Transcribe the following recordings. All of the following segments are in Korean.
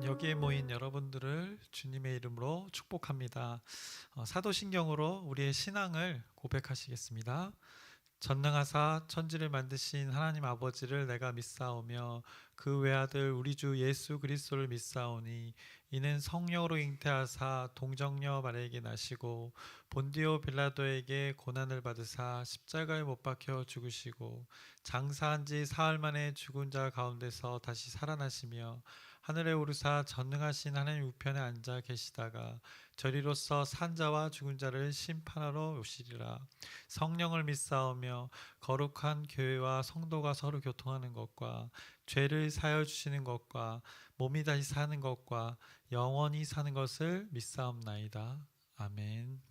여기에 모인 여러분들을 주님의 이름으로 축복합니다. 사도신경으로 우리의 신앙을 고백하시겠습니다. 전능하사 천지를 만드신 하나님 아버지를 내가 믿사오며 그 외아들 우리 주 예수 그리스도를 믿사오니 이는 성령으로 잉태하사 동정녀 마리아에게 나시고 본디오 빌라도에게 고난을 받으사 십자가에 못 박혀 죽으시고 장사한 지 사흘 만에 죽은 자 가운데서 다시 살아나시며 하늘에 오르사 전능하신 하나님 우편에 앉아 계시다가 저리로서 산자와 죽은 자를 심판하러 오시리라. 성령을 믿사오며 거룩한 교회와 성도가 서로 교통하는 것과 죄를 사여 주시는 것과 몸이 다시 사는 것과 영원히 사는 것을 믿사옵나이다. 아멘.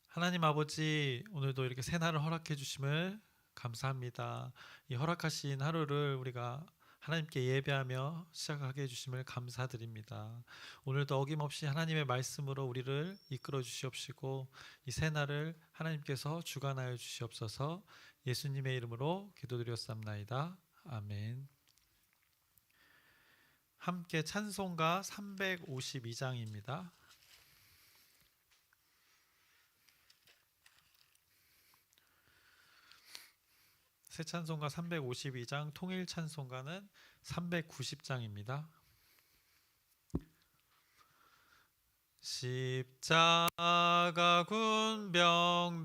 하나님 아버지, 오늘도 이렇게 새날을 허락해 주심을 감사합니다. 이 허락하신 하루를 우리가 하나님께 예배하며 시작하게 해주심을 감사드립니다. 오늘도 어김없이 하나님의 말씀으로 우리를 이끌어 주시옵시고 이 새날을 하나님께서 주관하여 주시옵소서. 예수님의 이름으로 기도드렸사옵나이다. 아멘. 함께 찬송가 352장입니다. 새 찬송가 352장, 통일 찬송가는 390장입니다. 십자가 군병들아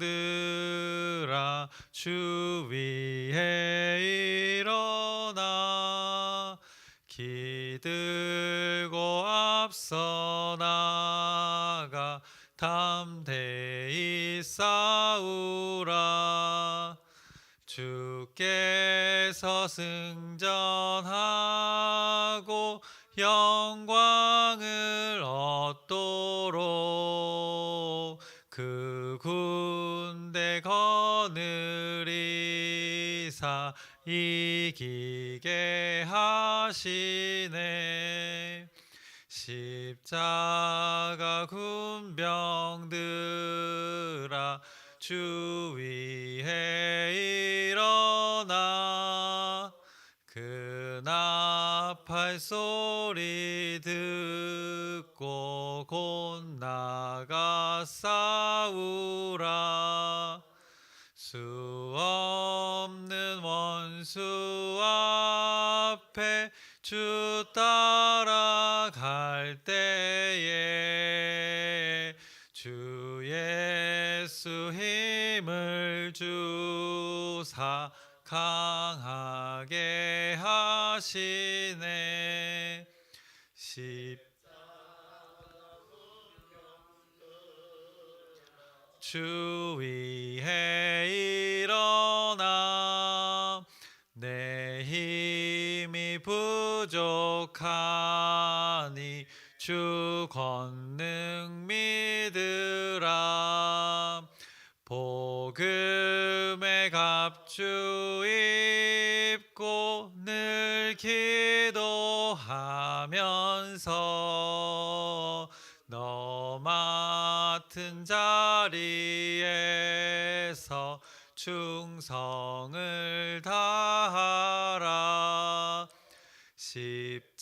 주 위에 일어나 기들고 앞서 나가 담대히 싸우라. 주께서 승전하고 영광을 얻도록 그 군대 거느리사 이기게 하시네. 십자가 군병들아 주 위에 일어나 그 나팔 소리 듣고 곧 나가 싸우라. 수 없는 원수 앞에 주 따라갈 때에 주 예수 힘을 주사 강하게 하시네. 주 위에 일어나 내 힘이 부족하니 주 권능 믿으라. 복음의 갑주 입고 늘 기도하면서 너 맡은 자리에서 충성을 다하라. 십자가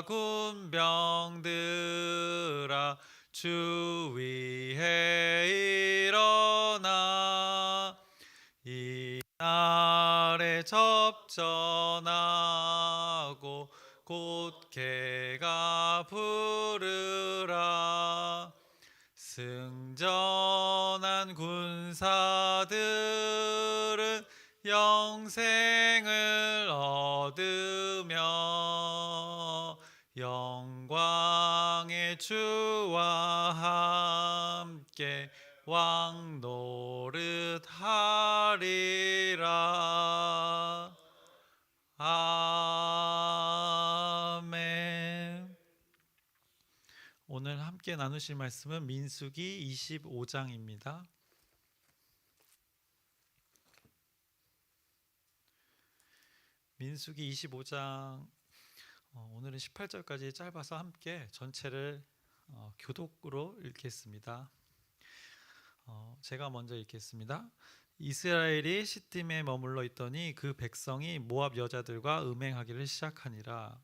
군병들아 주 위에 일어나 이날에 접전하고 곧 개가 부르라. 승전한 군사들은 영생을 얻으며 영광의 주와 함께 왕 노릇하리라. 아멘. 오늘 함께 나누실 말씀은 민수기 25장입니다. 민수기 25장 오늘은 18절까지 짧아서 함께 전체를 교독으로 읽겠습니다. 제가 먼저 읽겠습니다. 이스라엘이 시딤에 머물러 있더니 그 백성이 모압 여자들과 음행하기를 시작하니라.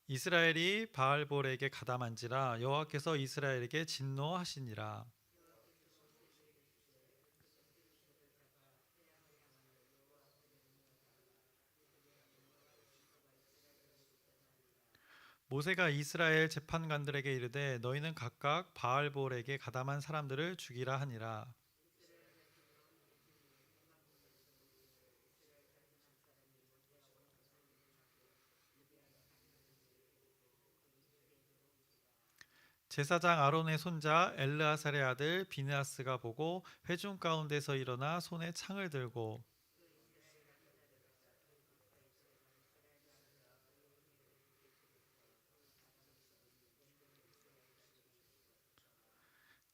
이스라엘이 바알볼에게 가담한지라 여호와께서 이스라엘에게 진노하시니라. 모세가 이스라엘 재판관들에게 이르되 너희는 각각 바알볼에게 가담한 사람들을 죽이라 하니라. 제사장 아론의 손자 엘르아살의 아들 비느하스가 보고 회중 가운데서 일어나 손에 창을 들고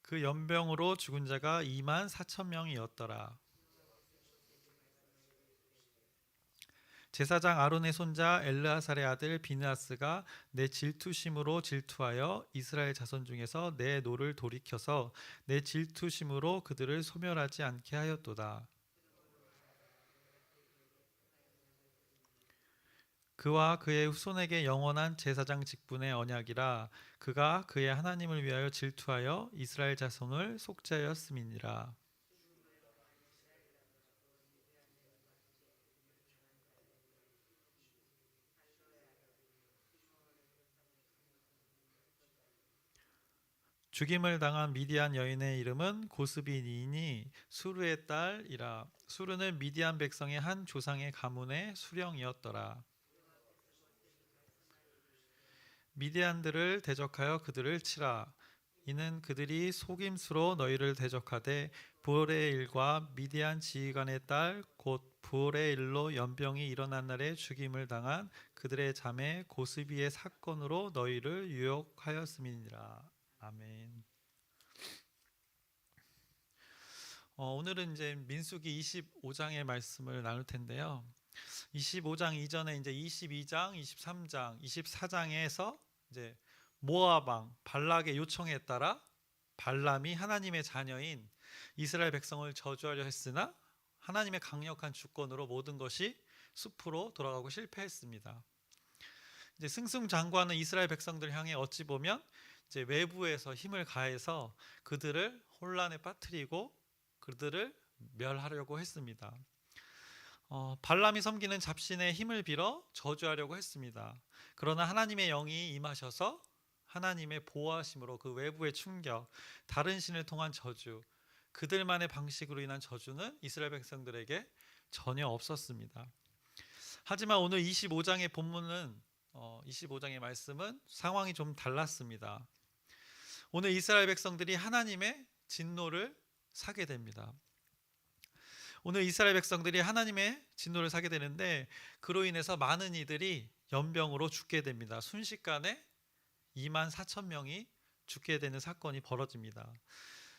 그 연병으로 죽은 자가 2만 4천 명이었더라. 제사장 아론의 손자 엘르아살의 아들 비느하스가 내 질투심으로 질투하여 이스라엘 자손 중에서 내 노를 돌이켜서 내 질투심으로 그들을 소멸하지 않게 하였도다. 그와 그의 후손에게 영원한 제사장 직분의 언약이라. 그가 그의 하나님을 위하여 질투하여 이스라엘 자손을 속죄하였음이니라. 죽임을 당한 미디안 여인의 이름은 고스비니니 수르의 딸이라. 수르는 미디안 백성의 한 조상의 가문의 수령이었더라. 미디안들을 대적하여 그들을 치라. 이는 그들이 속임수로 너희를 대적하되 부올의 일과 미디안 지휘관의 딸 곧 부올의 일로 연병이 일어난 날에 죽임을 당한 그들의 자매 고스비의 사건으로 너희를 유혹하였음이니라. 아멘. 오늘은 이제 민수기 25장의 말씀을 나눌 텐데요. 25장 이전에 이제 22장, 23장, 24장에서 이제 모압 왕 발락의 요청에 따라 발람이 하나님의 자녀인 이스라엘 백성을 저주하려 했으나 하나님의 강력한 주권으로 모든 것이 숲으로 돌아가고 실패했습니다. 이제 승승장구하는 이스라엘 백성들 향해 어찌 보면 이제 외부에서 힘을 가해서 그들을 혼란에 빠뜨리고 그들을 멸하려고 했습니다. 발람이 섬기는 잡신의 힘을 빌어 저주하려고 했습니다. 그러나 하나님의 영이 임하셔서 하나님의 보호하심으로 그 외부의 충격, 다른 신을 통한 저주, 그들만의 방식으로 인한 저주는 이스라엘 백성들에게 전혀 없었습니다. 하지만 오늘 25장의 본문은 25장의 말씀은 상황이 좀 달랐습니다. 오늘 이스라엘 백성들이 하나님의 진노를 사게 됩니다. 오늘 이스라엘 백성들이 하나님의 진노를 사게 되는데 그로 인해서 많은 이들이 연병으로 죽게 됩니다. 순식간에 2만 4천 명이 죽게 되는 사건이 벌어집니다.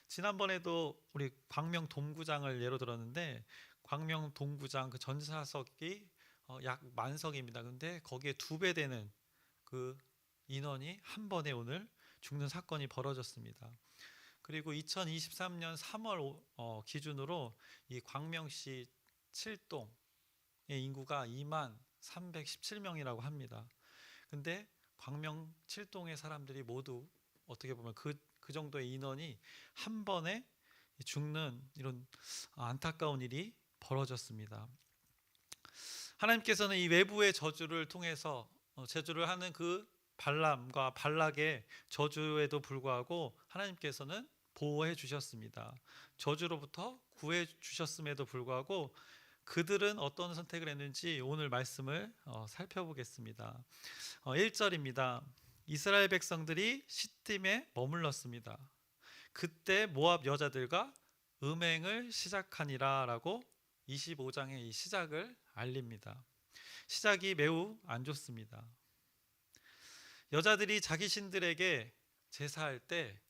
지난번에도 우리 광명 동구장을 예로 들었는데 광명 동구장 그 전사석이 약 만석입니다. 근데 거기에 2배 되는 그 인원이 한 번에 오늘 죽는 사건이 벌어졌습니다. 그리고 2023년 3월 기준으로 이 광명시 7동의 인구가 2만 317명이라고 합니다. 근데 광명 7동의 사람들이 모두 어떻게 보면 그 정도의 인원이 한 번에 죽는 이런 안타까운 일이 벌어졌습니다. 하나님께서는 이 외부의 저주를 통해서 저주를 하는 그 발람과 발락의 저주에도 불구하고 하나님께서는 보호해 주셨습니다. 저주로부터 구해 주셨음에도 불구하고 그들은 어떤 선택을 했는지 오늘 말씀을 살펴보겠습니다. 1절입니다. 이스라엘 백성들이 시딤에 머물렀습니다. 그때 모압 여자들과 음행을 시작하니라 라고 25장의 이 시작을 알립니다. 시작이 매우 안 좋습니다. 여자들이 자기 신들에게 제사할 때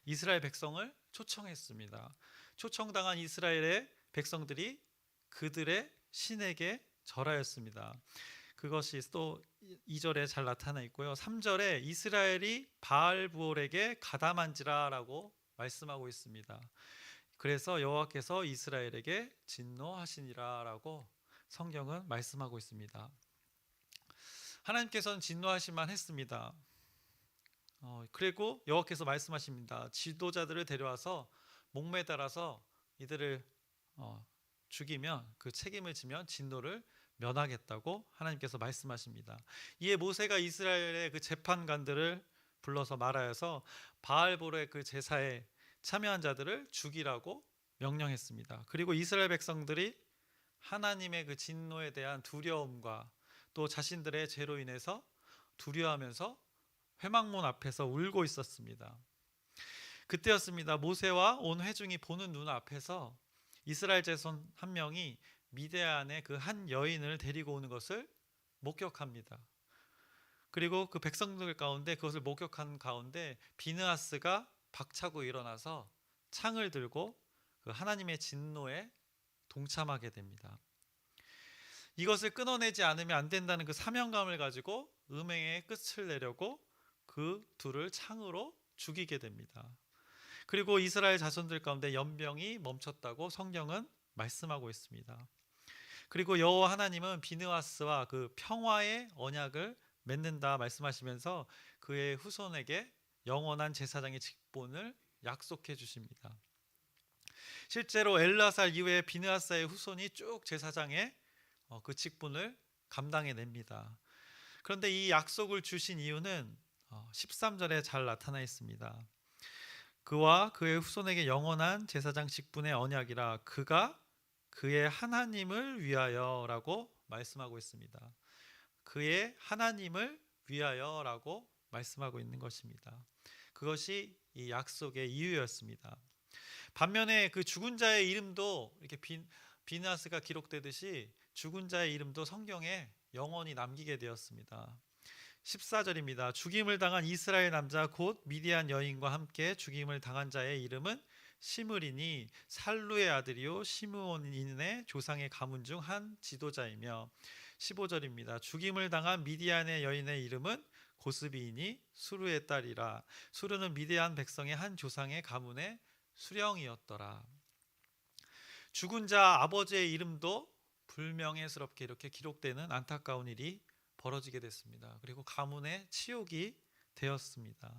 이스라엘 백성을 초청했습니다. 초청당한 이스라엘의 백성들이 그들의 신에게 절하였습니다. 그것이 또 2절에 잘 나타나 있고요. 3절에 이스라엘이 바알부올에게 가담한지라 라고 말씀하고 있습니다. 그래서 여호와께서 이스라엘에게 진노하시니라 라고 성경은 말씀하고 있습니다. 하나님께서는 진노하실만 했습니다. 그리고 여호와께서 말씀하십니다. 지도자들을 데려와서 목매달아서 이들을 죽이면, 그 책임을 지면 진노를 면하겠다고 하나님께서 말씀하십니다. 이에 모세가 이스라엘의 그 재판관들을 불러서 말하여서 바알볼의 그 제사에 참여한 자들을 죽이라고 명령했습니다. 그리고 이스라엘 백성들이 하나님의 그 진노에 대한 두려움과 또 자신들의 죄로 인해서 두려워하면서 회막문 앞에서 울고 있었습니다. 그때였습니다. 모세와 온 회중이 보는 눈 앞에서 이스라엘 자손 한 명이 미디안의 그 한 여인을 데리고 오는 것을 목격합니다. 그리고 그 백성들 가운데, 그것을 목격한 가운데 비느하스가 박차고 일어나서 창을 들고 그 하나님의 진노에 동참하게 됩니다. 이것을 끊어내지 않으면 안 된다는 그 사명감을 가지고 음행의 끝을 내려고 그 둘을 창으로 죽이게 됩니다. 그리고 이스라엘 자손들 가운데 연병이 멈췄다고 성경은 말씀하고 있습니다. 그리고 여호와 하나님은 비느하스와 그 평화의 언약을 맺는다 말씀하시면서 그의 후손에게 영원한 제사장의 직분을 약속해 주십니다. 실제로 엘르아살 이후에 비느하스의 후손이 쭉 제사장의 그 직분을 감당해냅니다. 그런데 이 약속을 주신 이유는 13절에 잘 나타나 있습니다. 그와 그의 후손에게 영원한 제사장 직분의 언약이라, 그가 그의 하나님을 위하여라고 말씀하고 있습니다. 그의 하나님을 위하여라고 말씀하고 있는 것입니다. 그것이 이 약속의 이유였습니다. 반면에 그 죽은 자의 이름도 이렇게 비느하스가 기록되듯이 죽은 자의 이름도 성경에 영원히 남기게 되었습니다. 14절입니다. 죽임을 당한 이스라엘 남자 곧 미디안 여인과 함께 죽임을 당한 자의 이름은 시므리니 살루의 아들이요 시므온인의 조상의 가문 중 한 지도자이며, 15절입니다. 죽임을 당한 미디안의 여인의 이름은 고스비이니 수르의 딸이라. 수르는 미디안 백성의 한 조상의 가문의 수령이었더라. 죽은 자 아버지의 이름도 불명예스럽게 이렇게 기록되는 안타까운 일이 벌어지게 됐습니다. 그리고 가문의 치욕이 되었습니다.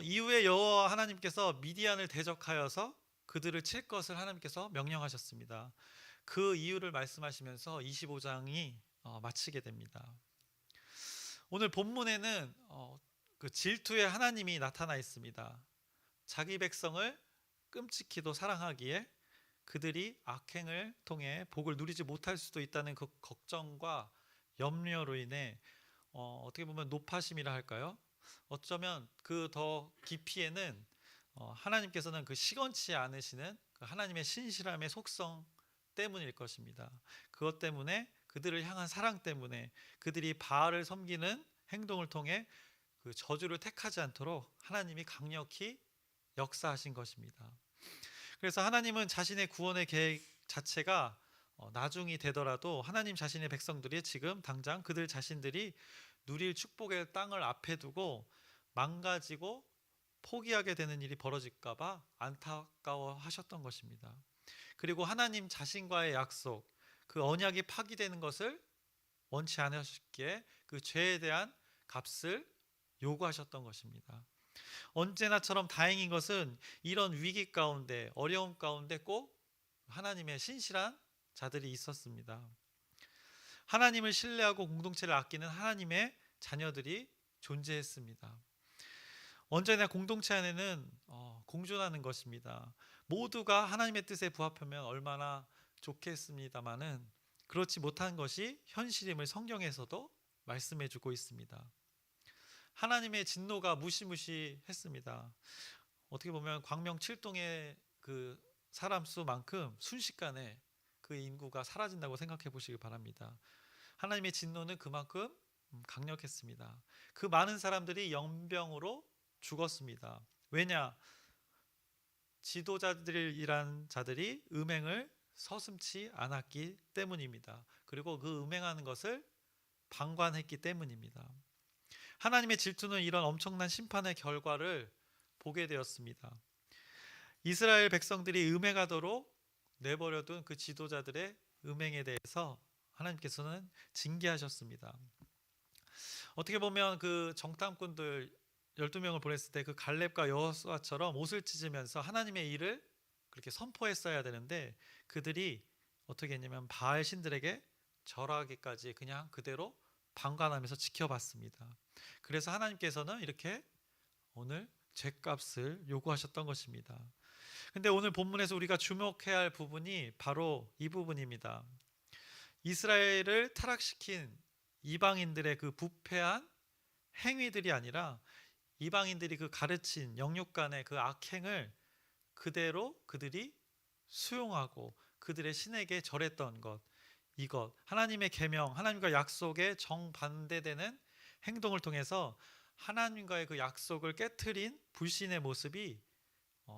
이후에 여호와 하나님께서 미디안을 대적하여서 그들을 칠 것을 하나님께서 명령하셨습니다. 그 이유를 말씀하시면서 25장이 마치게 됩니다. 오늘 본문에는 그 질투의 하나님이 나타나 있습니다. 자기 백성을 끔찍히도 사랑하기에 그들이 악행을 통해 복을 누리지 못할 수도 있다는 그 걱정과 염려로 인해 어떻게 보면 노파심이라 할까요? 어쩌면 그 더 깊이에는 하나님께서는 그 시건치 않으시는 그 하나님의 신실함의 속성 때문일 것입니다. 그것 때문에, 그들을 향한 사랑 때문에 그들이 바알을 섬기는 행동을 통해 그 저주를 택하지 않도록 하나님이 강력히 역사하신 것입니다. 그래서 하나님은 자신의 구원의 계획 자체가 나중이 되더라도 하나님 자신의 백성들이 지금 당장 그들 자신들이 누릴 축복의 땅을 앞에 두고 망가지고 포기하게 되는 일이 벌어질까 봐 안타까워 하셨던 것입니다. 그리고 하나님 자신과의 약속, 그 언약이 파기되는 것을 원치 않으셨기에 그 죄에 대한 값을 요구하셨던 것입니다. 언제나처럼 다행인 것은 이런 위기 가운데, 어려움 가운데 꼭 하나님의 신실한 자들이 있었습니다. 하나님을 신뢰하고 공동체를 아끼는 하나님의 자녀들이 존재했습니다. 언제나 공동체 안에는 공존하는 것입니다. 모두가 하나님의 뜻에 부합하면 얼마나 좋겠습니다마는 그렇지 못한 것이 현실임을 성경에서도 말씀해주고 있습니다. 하나님의 진노가 무시무시했습니다. 어떻게 보면 광명 7동의 그 사람 수만큼 순식간에 그 인구가 사라진다고 생각해 보시기 바랍니다. 하나님의 진노는 그만큼 강력했습니다. 그 많은 사람들이 연병으로 죽었습니다. 왜냐? 지도자들이란 자들이 음행을 서슴지 않았기 때문입니다. 그리고 그 음행하는 것을 방관했기 때문입니다. 하나님의 질투는 이런 엄청난 심판의 결과를 보게 되었습니다. 이스라엘 백성들이 음행하도록 내버려둔 그 지도자들의 음행에 대해서 하나님께서는 징계하셨습니다. 어떻게 보면 그 정탐꾼들 12명을 보냈을 때 그 갈렙과 여호수아처럼 옷을 찢으면서 하나님의 일을 그렇게 선포했어야 되는데 그들이 어떻게 했냐면 바알 신들에게 절하기까지 그냥 그대로 방관하면서 지켜봤습니다. 그래서 하나님께서는 이렇게 오늘 죗값을 요구하셨던 것입니다. 근데 오늘 본문에서 우리가 주목해야 할 부분이 바로 이 부분입니다. 이스라엘을 타락시킨 이방인들의 그 부패한 행위들이 아니라 이방인들이 그 가르친 영육간의 그 악행을 그대로 그들이 수용하고 그들의 신에게 절했던 것, 이것 하나님의 계명, 하나님과 약속에 정반대되는 행동을 통해서 하나님과의 그 약속을 깨트린 불신의 모습이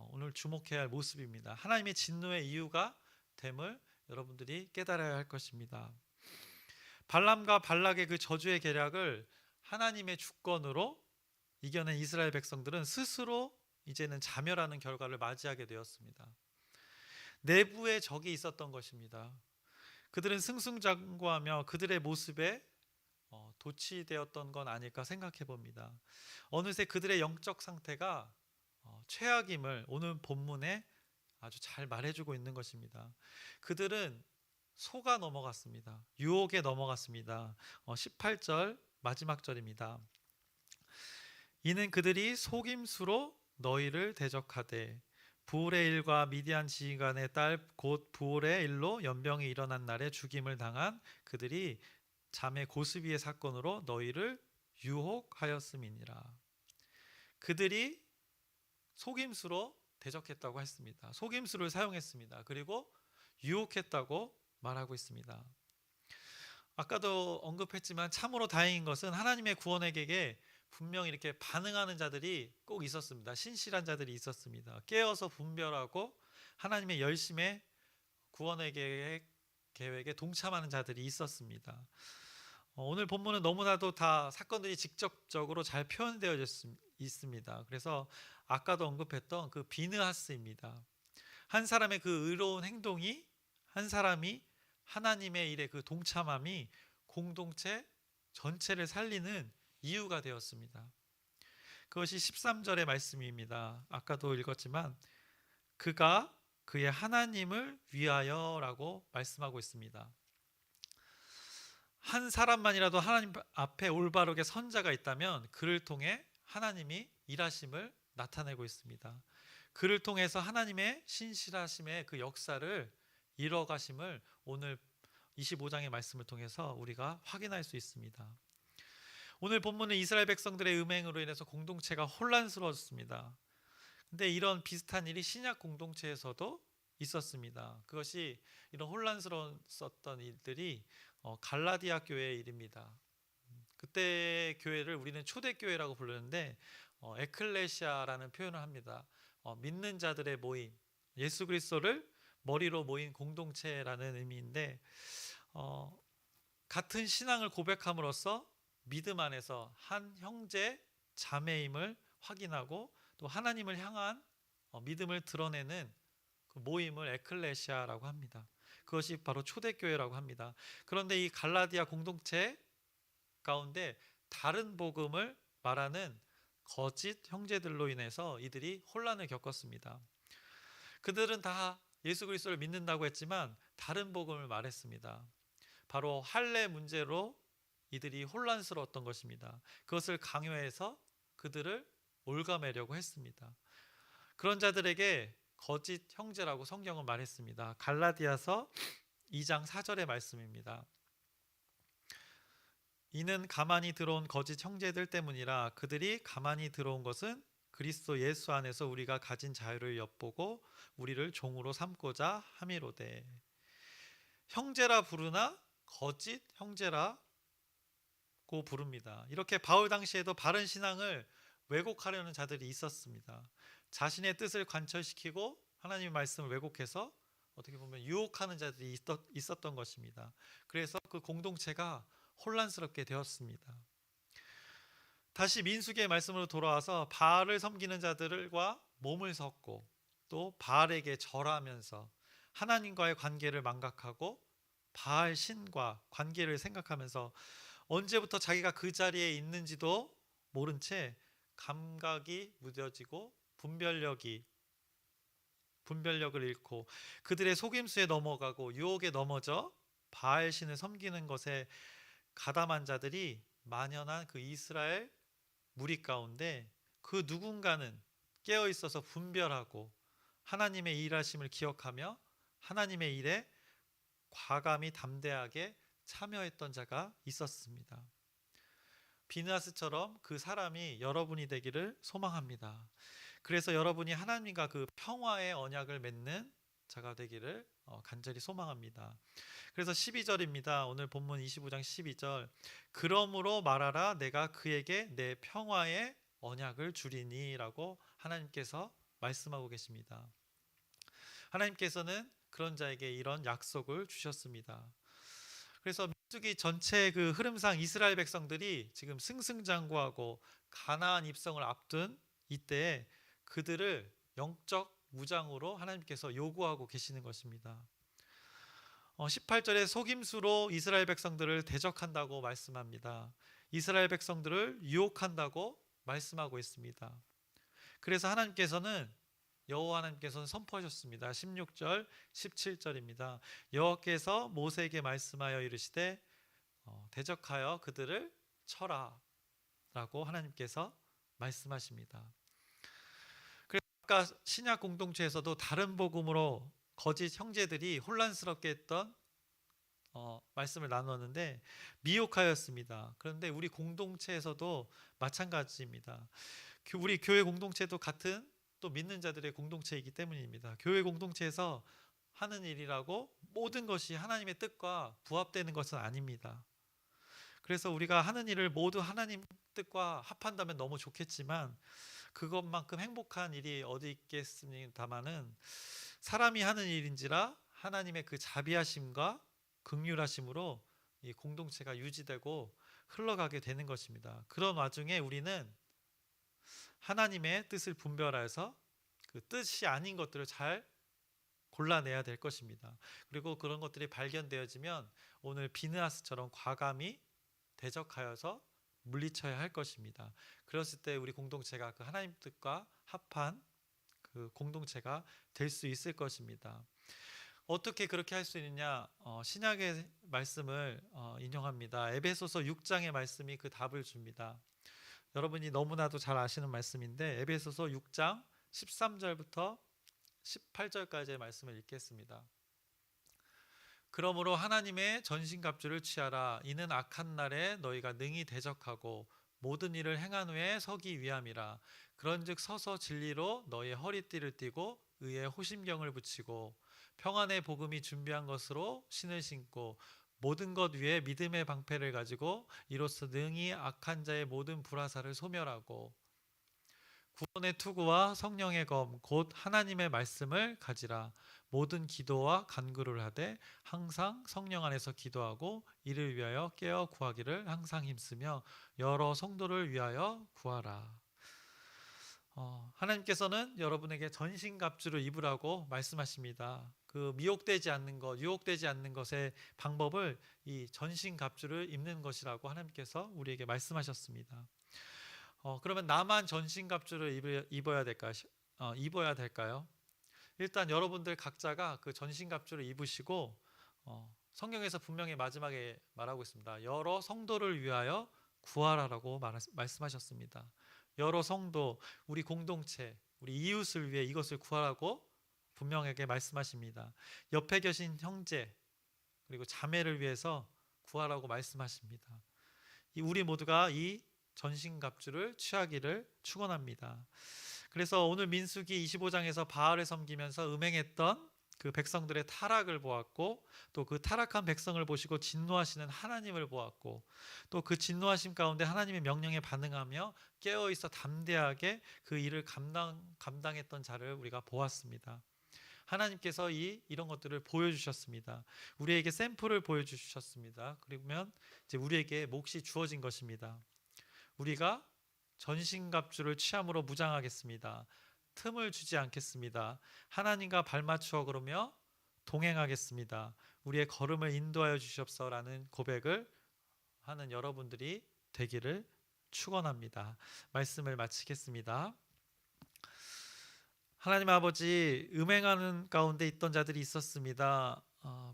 오늘 주목해야 할 모습입니다. 하나님의 진노의 이유가 됨을 여러분들이 깨달아야 할 것입니다. 발람과 발락의 그 저주의 계략을 하나님의 주권으로 이겨낸 이스라엘 백성들은 스스로 이제는 자멸하는 결과를 맞이하게 되었습니다. 내부에 적이 있었던 것입니다. 그들은 승승장구하며 그들의 모습에 도취되었던 건 아닐까 생각해 봅니다. 어느새 그들의 영적 상태가 최악임을 오늘 본문에 아주 잘 말해주고 있는 것입니다. 그들은 속아 넘어갔습니다. 유혹에 넘어갔습니다. 18절 마지막 절입니다. 이는 그들이 속임수로 너희를 대적하되 부올의 일과 미디안 지휘관의 딸 곧 부올의 일로 연병이 일어난 날에 죽임을 당한 그들이 자매 고스비의 사건으로 너희를 유혹하였음이니라. 그들이 속임수로 대적했다고 했습니다. 속임수를 사용했습니다. 그리고 유혹했다고 말하고 있습니다. 아까도 언급했지만 참으로 다행인 것은 하나님의 구원의 계획에 분명 이렇게 반응하는 자들이 꼭 있었습니다. 신실한 자들이 있었습니다. 깨어서 분별하고 하나님의 열심의 구원의 계획에 동참하는 자들이 있었습니다. 오늘 본문은 너무나도 다 사건들이 직접적으로 잘 표현되어 있습니다. 그래서 아까도 언급했던 그 비느하스입니다. 한 사람의 그 의로운 행동이 한 사람이 하나님의 일에 그 동참함이 공동체 전체를 살리는 이유가 되었습니다. 그것이 13절의 말씀입니다. 아까도 읽었지만 그가 그의 하나님을 위하여라고 말씀하고 있습니다. 한 사람만이라도 하나님 앞에 올바르게 선 자가 있다면 그를 통해 하나님이 일하심을 나타내고 있습니다. 그를 통해서 하나님의 신실하심의 그 역사를 이뤄가심을 오늘 25장의 말씀을 통해서 우리가 확인할 수 있습니다. 오늘 본문은 이스라엘 백성들의 음행으로 인해서 공동체가 혼란스러웠습니다. 근데 이런 비슷한 일이 신약 공동체에서도 있었습니다. 그것이 이런 혼란스러웠던 일들이 갈라디아 교회의 일입니다. 그때 교회를 우리는 초대교회라고 부르는데 에클레시아라는 표현을 합니다. 믿는 자들의 모임, 예수 그리스도를 머리로 모인 공동체라는 의미인데 같은 신앙을 고백함으로써 믿음 안에서 한 형제 자매임을 확인하고 또 하나님을 향한 믿음을 드러내는 그 모임을 에클레시아라고 합니다. 그것이 바로 초대교회라고 합니다. 그런데 이 갈라디아 공동체 가운데 다른 복음을 말하는 거짓 형제들로 인해서 이들이 혼란을 겪었습니다. 그들은 다 예수 그리스도를 믿는다고 했지만 다른 복음을 말했습니다. 바로 할례 문제로 이들이 혼란스러웠던 것입니다. 그것을 강요해서 그들을 올가매려고 했습니다. 그런 자들에게 거짓 형제라고 성경은 말했습니다. 갈라디아서 2장 4절의 말씀입니다. 이는 가만히 들어온 거짓 형제들 때문이라. 그들이 가만히 들어온 것은 그리스도 예수 안에서 우리가 가진 자유를 엿보고 우리를 종으로 삼고자 함이로되. 형제라 부르나 거짓 형제라고 부릅니다. 이렇게 바울 당시에도 바른 신앙을 왜곡하려는 자들이 있었습니다. 자신의 뜻을 관철시키고 하나님의 말씀을 왜곡해서 어떻게 보면 유혹하는 자들이 있었던 것입니다. 그래서 그 공동체가 혼란스럽게 되었습니다. 다시 민수기의 말씀으로 돌아와서 바알을 섬기는 자들과 몸을 섞고 또 바알에게 절하면서 하나님과의 관계를 망각하고 바알 신과 관계를 생각하면서 언제부터 자기가 그 자리에 있는지도 모른 채 감각이 무뎌지고 분별력을 잃고 그들의 속임수에 넘어가고 유혹에 넘어져 바알 신을 섬기는 것에 가담한 자들이 만연한 그 이스라엘 무리 가운데 그 누군가는 깨어 있어서 분별하고 하나님의 일하심을 기억하며 하나님의 일에 과감히 담대하게 참여했던 자가 있었습니다. 비느하스처럼 그 사람이 여러분이 되기를 소망합니다. 그래서 여러분이 하나님과 그 평화의 언약을 맺는 자가 되기를 간절히 소망합니다. 그래서 12절입니다. 오늘 본문 25장 12절. 그러므로 말하라 내가 그에게 내 평화의 언약을 주리니 라고 하나님께서 말씀하고 계십니다. 하나님께서는 그런 자에게 이런 약속을 주셨습니다. 그래서 민수기 전체 그 흐름상 이스라엘 백성들이 지금 승승장구하고 가나안 입성을 앞둔 이때에 그들을 영적 무장으로 하나님께서 요구하고 계시는 것입니다. 18절에 속임수로 이스라엘 백성들을 대적한다고 말씀합니다. 이스라엘 백성들을 유혹한다고 말씀하고 있습니다. 그래서 여호와 하나님께서는 선포하셨습니다. 16절 17절입니다. 여호와께서 모세에게 말씀하여 이르시되 대적하여 그들을 쳐라 라고 하나님께서 말씀하십니다. 그래서 아까 신약 공동체에서도 다른 복음으로 거짓 형제들이 혼란스럽게 했던 말씀을 나누었는데 미혹하였습니다. 그런데 우리 공동체에서도 마찬가지입니다. 우리 교회 공동체도 같은 또 믿는 자들의 공동체이기 때문입니다. 교회 공동체에서 하는 일이라고 모든 것이 하나님의 뜻과 부합되는 것은 아닙니다. 그래서 우리가 하는 일을 모두 하나님 뜻과 합한다면 너무 좋겠지만 그것만큼 행복한 일이 어디 있겠습니다마는 사람이 하는 일인지라 하나님의 그 자비하심과 긍휼하심으로 이 공동체가 유지되고 흘러가게 되는 것입니다. 그런 와중에 우리는 하나님의 뜻을 분별해서 그 뜻이 아닌 것들을 잘 골라내야 될 것입니다. 그리고 그런 것들이 발견되어지면 오늘 비느하스처럼 과감히 대적하여서 물리쳐야 할 것입니다. 그랬을 때 우리 공동체가 그 하나님 뜻과 합한 그 공동체가 될 수 있을 것입니다. 어떻게 그렇게 할 수 있느냐? 신약의 말씀을 인용합니다. 에베소서 6장의 말씀이 그 답을 줍니다. 여러분이 너무나도 잘 아시는 말씀인데 에베소서 6장 13절부터 18절까지의 말씀을 읽겠습니다. 그러므로 하나님의 전신갑주를 취하라. 이는 악한 날에 너희가 능히 대적하고 모든 일을 행한 후에 서기 위함이라. 그런즉 서서 진리로 너희의 허리띠를 띠고 의의 호심경을 붙이고 평안의 복음이 준비한 것으로 신을 신고 모든 것 위에 믿음의 방패를 가지고 이로써 능히 악한 자의 모든 불화살을 소멸하고 구원의 투구와 성령의 검 곧 하나님의 말씀을 가지라. 모든 기도와 간구를 하되 항상 성령 안에서 기도하고 이를 위하여 깨어 구하기를 항상 힘쓰며 여러 성도를 위하여 구하라. 하나님께서는 여러분에게 전신갑주를 입으라고 말씀하십니다. 그 미혹되지 않는 것, 유혹되지 않는 것의 방법을 이 전신갑주를 입는 것이라고 하나님께서 우리에게 말씀하셨습니다. 그러면 나만 전신갑주를 입어야 될까요? 일단 여러분들 각자가 그 전신갑주를 입으시고 성경에서 분명히 마지막에 말하고 있습니다. 여러 성도를 위하여 구하라라고 말씀하셨습니다. 여러 성도, 우리 공동체, 우리 이웃을 위해 이것을 구하라고 분명하게 말씀하십니다. 옆에 계신 형제 그리고 자매를 위해서 구하라고 말씀하십니다. 우리 모두가 이 전신갑주를 취하기를 축원합니다. 그래서 오늘 민수기 25장에서 바알을 섬기면서 음행했던 그 백성들의 타락을 보았고 또 그 타락한 백성을 보시고 진노하시는 하나님을 보았고 또 그 진노하심 가운데 하나님의 명령에 반응하며 깨어있어 담대하게 그 일을 감당했던 자를 우리가 보았습니다. 하나님께서 이런 것들을 보여주셨습니다. 우리에게 샘플을 보여주셨습니다. 그러면 이제 우리에게 몫이 주어진 것입니다. 우리가 전신갑주를 취함으로 무장하겠습니다. 틈을 주지 않겠습니다. 하나님과 발맞추어 걸으며 동행하겠습니다. 우리의 걸음을 인도하여 주시옵소서라는 고백을 하는 여러분들이 되기를 축원합니다. 말씀을 마치겠습니다. 하나님 아버지, 음행하는 가운데 있던 자들이 있었습니다.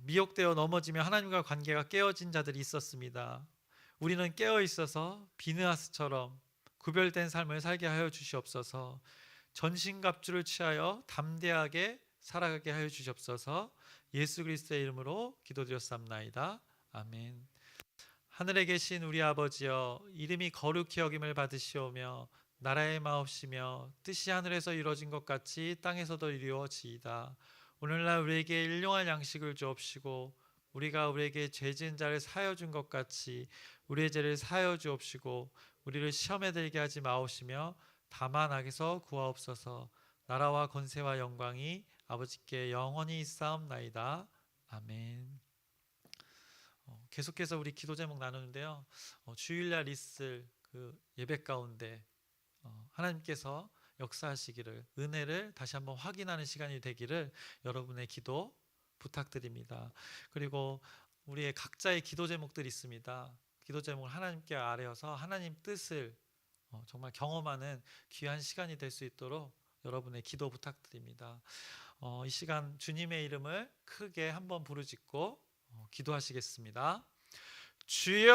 미혹되어 넘어지며 하나님과 관계가 깨어진 자들이 있었습니다. 우리는 깨어 있어서 비느하스처럼 구별된 삶을 살게 하여 주시옵소서. 전신갑주를 취하여 담대하게 살아가게 하여 주시옵소서. 예수 그리스도의 이름으로 기도드렸사옵나이다. 아멘. 하늘에 계신 우리 아버지여, 이름이 거룩히 여김을 받으시오며 나라의 마옵시며 뜻이 하늘에서 이루어진 것 같이 땅에서도 이루어지이다. 오늘날 우리에게 일용할 양식을 주옵시고 우리가 우리에게 죄 지은 자를 사하여 준 것 같이 우리의 죄를 사하여 주옵시고 우리를 시험에 들게 하지 마옵시며 다만 악에서 구하옵소서. 나라와 권세와 영광이 아버지께 영원히 있사옵나이다. 아멘. 계속해서 우리 기도 제목 나누는데요. 주일날 있을 그 예배 가운데 하나님께서 역사하시기를, 은혜를 다시 한번 확인하는 시간이 되기를 여러분의 기도 부탁드립니다. 그리고 우리의 각자의 기도 제목들이 있습니다. 기도 제목을 하나님께 아뢰어서 하나님 뜻을 정말 경험하는 귀한 시간이 될 수 있도록 여러분의 기도 부탁드립니다. 이 시간 주님의 이름을 크게 한번 부르짖고 기도하시겠습니다. 주여